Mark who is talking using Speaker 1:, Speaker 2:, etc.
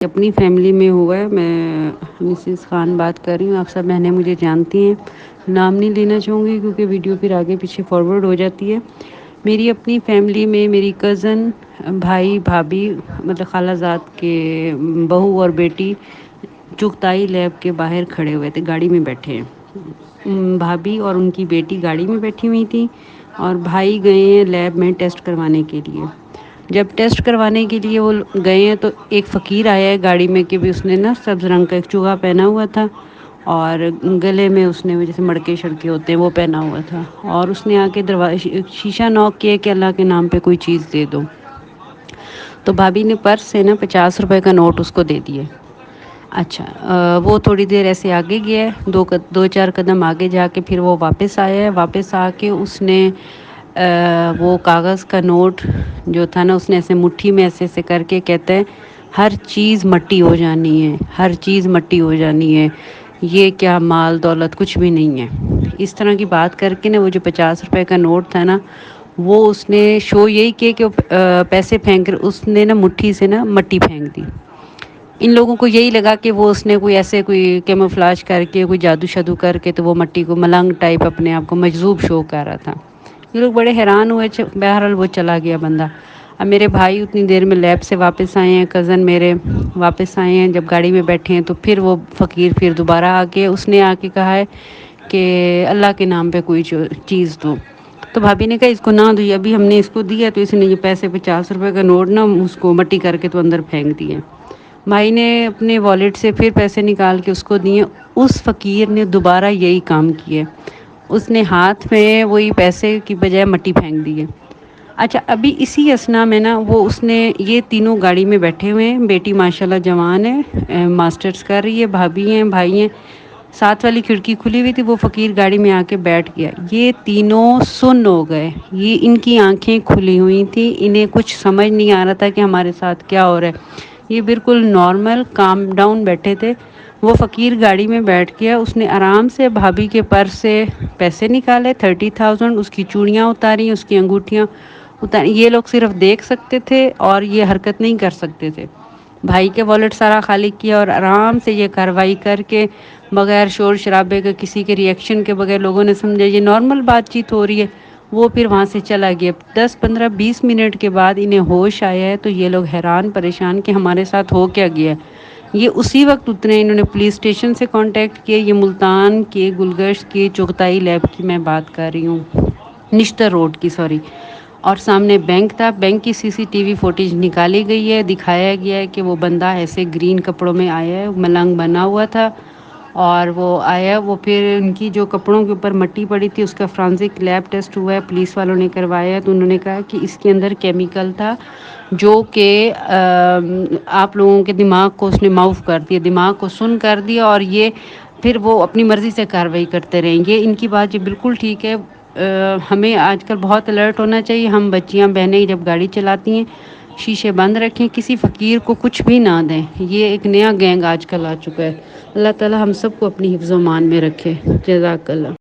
Speaker 1: اپنی فیملی میں ہوا ہے. میں مسز خان بات کر رہی ہوں. آپ سب بہنیں مجھے جانتی ہیں. نام نہیں لینا چاہوں گی کیونکہ ویڈیو پھر آگے پیچھے فارورڈ ہو جاتی ہے. میری اپنی فیملی میں میری کزن بھائی بھابھی مطلب خالہ زاد کے بہو اور بیٹی چغتائی لیب کے باہر کھڑے ہوئے تھے, گاڑی میں بیٹھے ہیں. بھابھی اور ان کی بیٹی گاڑی میں بیٹھی ہوئی تھی اور بھائی گئے ہیں لیب میں ٹیسٹ کروانے کے لیے. جب ٹیسٹ کروانے کے لیے وہ گئے ہیں تو ایک فقیر آیا ہے گاڑی میں کہ بھی اس نے نا سبز رنگ کا ایک چوغا پہنا ہوا تھا اور گلے میں اس نے جیسے مڑکے شڑکے ہوتے ہیں وہ پہنا ہوا تھا, اور اس نے آ کے شیشہ نوک کیا کہ اللہ کے نام پہ کوئی چیز دے دو. تو بھابھی نے پرس سے نا 50 روپے کا نوٹ اس کو دے دیے. اچھا, وہ تھوڑی دیر ایسے آگے گیا ہے, دو چار قدم آگے جا کے پھر وہ واپس آیا ہے. واپس آ کے اس نے وہ کاغذ کا نوٹ جو تھا نا اس نے ایسے مٹھی میں ایسے ایسے کر کے کہتے ہیں ہر چیز مٹی ہو جانی ہے, ہر چیز مٹی ہو جانی ہے, یہ کیا مال دولت کچھ بھی نہیں ہے. اس طرح کی بات کر کے نا وہ جو 50 روپے کا نوٹ تھا نا وہ اس نے شو یہی کیا کہ پیسے پھینک کر اس نے نا مٹھی سے نا مٹی پھینک دی. ان لوگوں کو یہی لگا کہ وہ اس نے کوئی ایسے کوئی کیموفلاج کر کے کوئی جادو شادو کر کے تو وہ مٹی کو ملنگ ٹائپ اپنے آپ کو مجذوب شو کر رہا تھا. یہ لوگ بڑے حیران ہوئے. بہرحال وہ چلا گیا بندہ. اب میرے بھائی اتنی دیر میں لیب سے واپس آئے ہیں, کزن میرے واپس آئے ہیں, جب گاڑی میں بیٹھے ہیں تو پھر وہ فقیر پھر دوبارہ آ کے اس نے آ کے کہا ہے کہ اللہ کے نام پہ کوئی چیز دو. تو بھابھی نے کہا اس کو نہ دو, ابھی ہم نے اس کو دیا تو اس نے یہ پیسے 50 روپے کا نوٹ نا اس کو مٹی کر کے تو اندر پھینک دیے. بھائی نے اپنے والیٹ سے پھر پیسے نکال کے اس کو دیے. اس فقیر نے دوبارہ یہی کام کیے, اس نے ہاتھ میں وہی پیسے کی بجائے مٹی پھینک دی ہے. اچھا, ابھی اسی اسنا میں نا وہ اس نے یہ تینوں گاڑی میں بیٹھے ہوئے ہیں. بیٹی ماشاء اللہ جوان ہے, ماسٹرس کر رہی ہے, بھابھی ہیں بھائی ہیں. ساتھ والی کھڑکی کھلی ہوئی تھی, وہ فقیر گاڑی میں آ کے بیٹھ گیا. یہ تینوں سن ہو گئے. یہ ان کی آنکھیں کھلی ہوئی تھیں, انہیں کچھ سمجھ نہیں آ رہا تھا کہ ہمارے ساتھ کیا ہو رہا ہے. یہ بالکل نارمل کام ڈاؤن بیٹھے تھے. وہ فقیر گاڑی میں بیٹھ گیا. اس نے آرام سے بھابھی کے پرس سے پیسے نکالے 30,000, اس کی چوڑیاں اتاری, اس کی انگوٹھیاں اتاری. یہ لوگ صرف دیکھ سکتے تھے اور یہ حرکت نہیں کر سکتے تھے. بھائی کے والیٹ سارا خالی کیا اور آرام سے یہ کارروائی کر کے بغیر شور شرابے کے کسی کے ریئیکشن کے بغیر لوگوں نے سمجھا یہ نارمل بات چیت ہو رہی ہے. وہ پھر وہاں سے چلا گیا. 10 15 20 منٹ کے بعد انہیں ہوش آیا ہے تو یہ لوگ حیران پریشان کہ ہمارے ساتھ ہو کیا گیا. یہ اسی وقت اتنے انہوں نے پولیس اسٹیشن سے کانٹیکٹ کیا. یہ ملتان کے گلگشت کے چغتائی لیب کی میں بات کر رہی ہوں, نشتر روڈ کی, سوری. اور سامنے بینک تھا. بینک کی CCTV فوٹیج نکالی گئی ہے. دکھایا گیا ہے کہ وہ بندہ ایسے گرین کپڑوں میں آیا ہے, ملنگ بنا ہوا تھا اور وہ آیا. وہ پھر ان کی جو کپڑوں کے اوپر مٹی پڑی تھی اس کا فرانزک لیب ٹیسٹ ہوا ہے, پولیس والوں نے کروایا. تو انہوں نے کہا کہ اس کے اندر کیمیکل تھا جو کہ آپ لوگوں کے دماغ کو اس نے معاف کر دیا, دماغ کو سن کر دیا, اور یہ پھر وہ اپنی مرضی سے کارروائی کرتے رہیں گے. ان کی بات یہ بالکل ٹھیک ہے. ہمیں آج کل بہت الرٹ ہونا چاہیے. ہم بچیاں بہنیں جب گاڑی چلاتی ہیں شیشے بند رکھیں, کسی فقیر کو کچھ بھی نہ دیں. یہ ایک نیا گینگ آج کل آ چکا ہے. اللہ تعالی ہم سب کو اپنی حفظ و امان میں رکھے. جزاک اللہ.